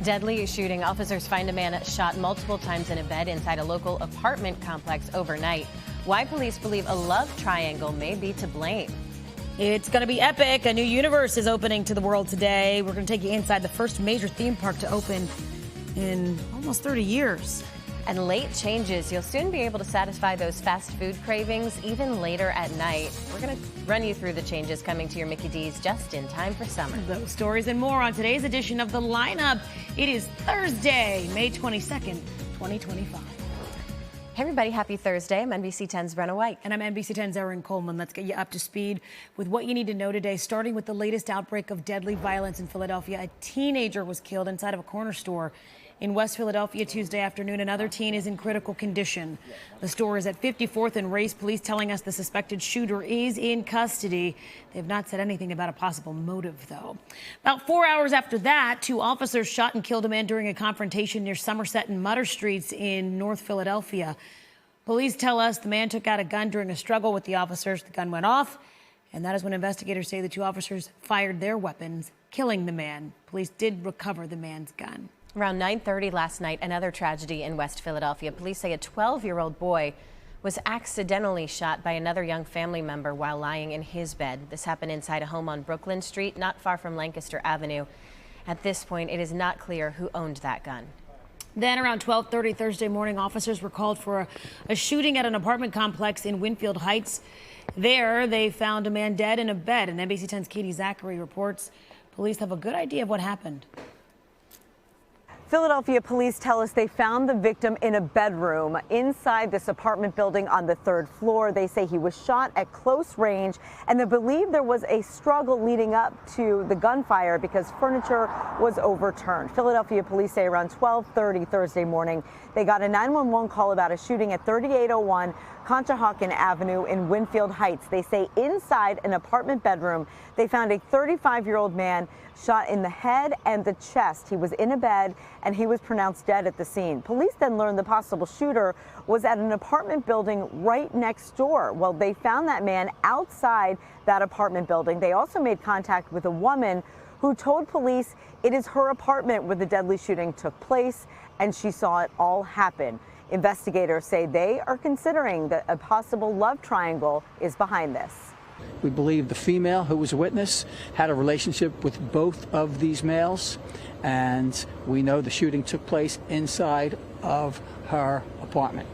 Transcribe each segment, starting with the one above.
Deadly shooting. Officers find a man shot multiple times in a bed inside a local apartment complex overnight. Why police believe a love triangle may be to blame. It's going to be epic. A new universe is opening to the world today. We're going to take you inside the first major theme park to open in almost 30 years. And late changes. You'll soon be able to satisfy those fast food cravings even later at night. We're going to run you through the changes coming to your Mickey D's just in time for summer. Those stories and more on today's edition of The Lineup. It is Thursday, May 22nd, 2025. Hey everybody, happy Thursday. I'm NBC 10's Brenna White. And I'm NBC 10's Erin Coleman. Let's get you up to speed with what you need to know today, starting with the latest outbreak of deadly violence in Philadelphia. A teenager was killed inside of a corner store in West Philadelphia Tuesday afternoon. Another teen is in critical condition. The store is at 54th and Race. Police telling us the suspected shooter is in custody. They have not said anything about a possible motive, though. About 4 hours after that, 2 officers shot and killed a man during a confrontation near Somerset and Mutter Streets in North Philadelphia. Police tell us the man took out a gun during a struggle with the officers. The gun went off, and that is when investigators say the 2 officers fired their weapons, killing the man. Police did recover the man's gun. Around 9:30 last night, another tragedy in West Philadelphia. Police say a 12-year-old boy was accidentally shot by another young family member while lying in his bed. This happened inside a home on Brooklyn Street, not far from Lancaster Avenue. At this point, it is not clear who owned that gun. Then around 12:30 Thursday morning, officers were called for a shooting at an apartment complex in Wynnefield Heights. There, they found a man dead in a bed, and NBC 10's Katy Zachry reports police have a good idea of what happened. Philadelphia police tell us they found the victim in a bedroom inside this apartment building on the 3rd floor. They say he was shot at close range, and they believe there was a struggle leading up to the gunfire because furniture was overturned. Philadelphia police say around 12:30 Thursday morning, they got a 911 call about a shooting at 3801 Conshohocken Avenue in Wynnefield Heights. They say inside an apartment bedroom, they found a 35-year-old man shot in the head and the chest. He was in a bed and he was pronounced dead at the scene. Police then learned the possible shooter was at an apartment building right next door. Well, they found that man outside that apartment building. They also made contact with a woman who told police it is her apartment where the deadly shooting took place, and she saw it all happen. Investigators say they are considering that a possible love triangle is behind this. We believe the female who was a witness had a relationship with both of these males, and we know the shooting took place inside of her apartment.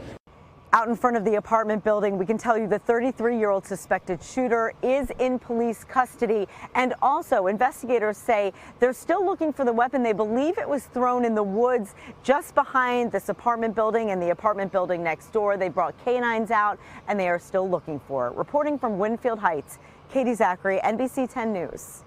Out in front of the apartment building, we can tell you the 33-year-old suspected shooter is in police custody. And also, investigators say they're still looking for the weapon. They believe it was thrown in the woods just behind this apartment building and the apartment building next door. They brought canines out, and they are still looking for it. Reporting from Wynnefield Heights, Katy Zachry, NBC 10 News.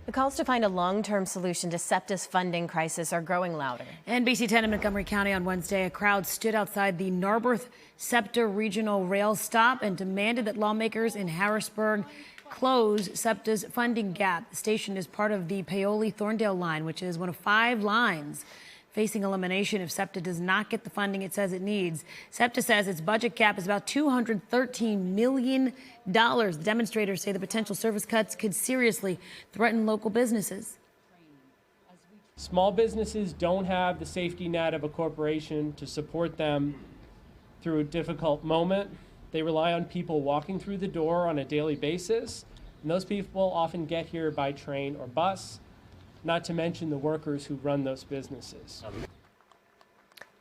The calls to find a long-term solution to SEPTA's funding crisis are growing louder. NBC 10 in Montgomery County on Wednesday, a crowd stood outside the Narberth SEPTA regional rail stop and demanded that lawmakers in Harrisburg close SEPTA's funding gap. The station is part of the Paoli-Thorndale line, which is one of 5 lines facing elimination if SEPTA does not get the funding it says it needs. SEPTA says its budget cap is about $213 million. The demonstrators say the potential service cuts could seriously threaten local businesses. Small businesses don't have the safety net of a corporation to support them through a difficult moment. They rely on people walking through the door on a daily basis, and those people often get here by train or bus, not to mention the workers who run those businesses.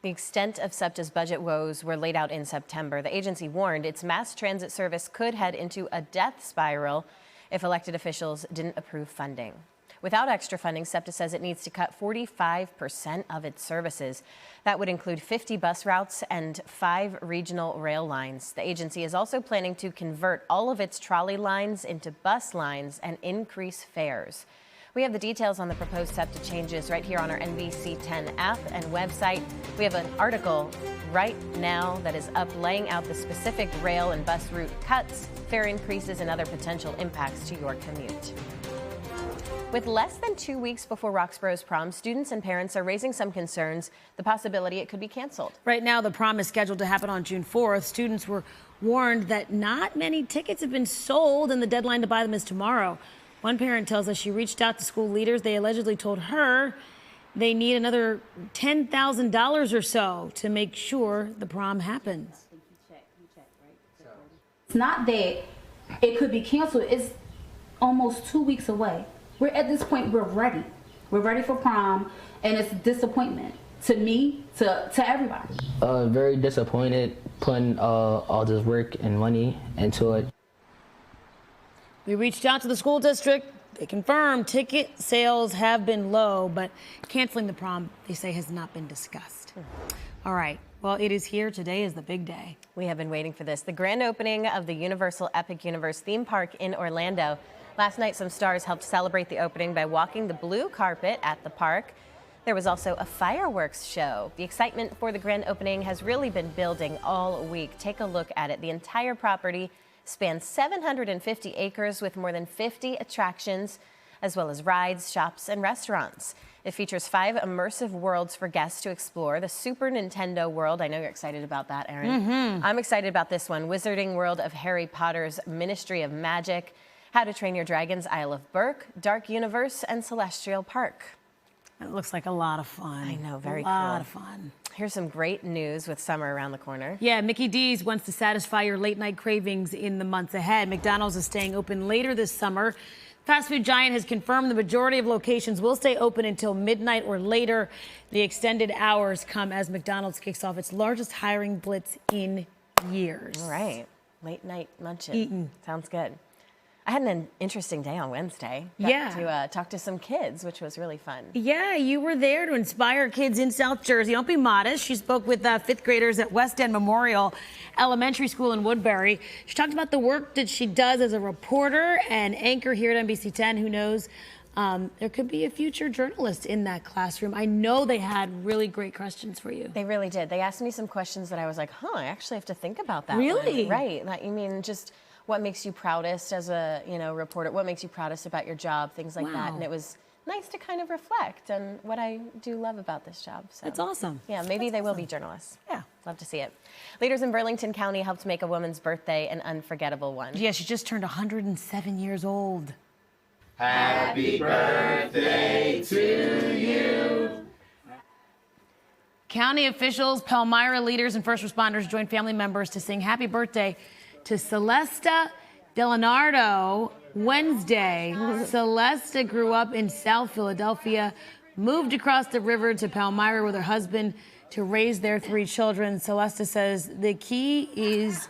The extent of SEPTA's budget woes were laid out in September. The agency warned its mass transit service could head into a death spiral if elected officials didn't approve funding. Without extra funding, SEPTA says it needs to cut 45% of its services. That would include 50 bus routes and 5 regional rail lines. The agency is also planning to convert all of its trolley lines into bus lines and increase fares. We have the details on the proposed SEPTA changes right here on our NBC 10 app and website. We have an article right now that is up laying out the specific rail and bus route cuts, fare increases, and other potential impacts to your commute. With less than 2 weeks before Roxborough's prom, students and parents are raising some concerns, the possibility it could be canceled. Right now, the prom is scheduled to happen on June 4th. Students were warned that not many tickets have been sold, and the deadline to buy them is tomorrow. One parent tells us she reached out to school leaders. They allegedly told her they need another $10,000 or so to make sure the prom happens. It's not that it could be canceled. It's almost 2 weeks away. We're at this point, we're ready. We're ready for prom, and it's a disappointment to me, to everybody. Very disappointed putting all this work and money into it. We reached out to the school district. They confirmed ticket sales have been low, but canceling the prom, they say, has not been discussed. All right. Well, it is here. Today is the big day. We have been waiting for this. The grand opening of the Universal Epic Universe theme park in Orlando. Last night, some stars helped celebrate the opening by walking the blue carpet at the park. There was also a fireworks show. The excitement for the grand opening has really been building all week. Take a look at it. The entire property spans 750 acres with more than 50 attractions, as well as rides, shops, and restaurants. It features 5 immersive worlds for guests to explore. The Super Nintendo World, I know you're excited about that, Erin. I'm excited about this one. Wizarding World of Harry Potter's Ministry of Magic, How to Train Your Dragon's Isle of Berk, Dark Universe, and Celestial Park. It looks like a lot of fun. I know, very cool. A lot of fun. Here's some great news with summer around the corner. Yeah, Mickey D's wants to satisfy your late night cravings in the months ahead. McDonald's is staying open later this summer. Fast food giant has confirmed the majority of locations will stay open until midnight or later. The extended hours come as McDonald's kicks off its largest hiring blitz in years. All right, late night munching. Eating. Sounds good. I had an interesting day on Wednesday. Got to talk to some kids, which was really fun. Yeah, you were there to inspire kids in South Jersey. Don't be modest. She spoke with 5th graders at West End Memorial Elementary School in Woodbury. She talked about the work that she does as a reporter and anchor here at NBC 10. Who knows? There could be a future journalist in that classroom. I know they had really great questions for you. They really did. They asked me some questions that I was like, I actually have to think about that. Really? One. Right. That, you mean just what makes you proudest as a reporter? What makes you proudest about your job? Things like that. And it was nice to kind of reflect on what I do love about this job. So that's awesome. Yeah, maybe they will be journalists. Yeah, love to see it. Leaders in Burlington County helped make a woman's birthday an unforgettable one. Yeah, she just turned 107 years old. Happy birthday to you. County officials, Palmyra leaders, and first responders joined family members to sing happy birthday to Celesta Delanardo Wednesday. Celesta grew up in South Philadelphia, moved across the river to Palmyra with her husband to raise their 3 children. Celesta says the key is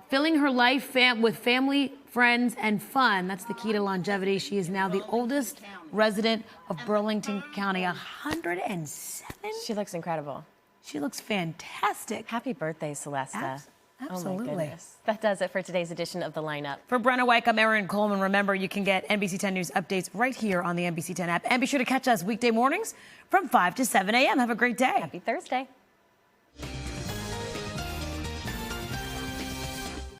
filling her life with family, friends, and fun. That's the key to longevity. She is now the oldest resident of Burlington County, 107. She looks incredible. She looks fantastic. Happy birthday, Celesta. Absolutely. Oh my goodness. That does it for today's edition of The Lineup. For Brenna White, I'm Erin Coleman. Remember, you can get NBC 10 News updates right here on the NBC 10 app. And be sure to catch us weekday mornings from 5 to 7 a.m. Have a great day. Happy Thursday.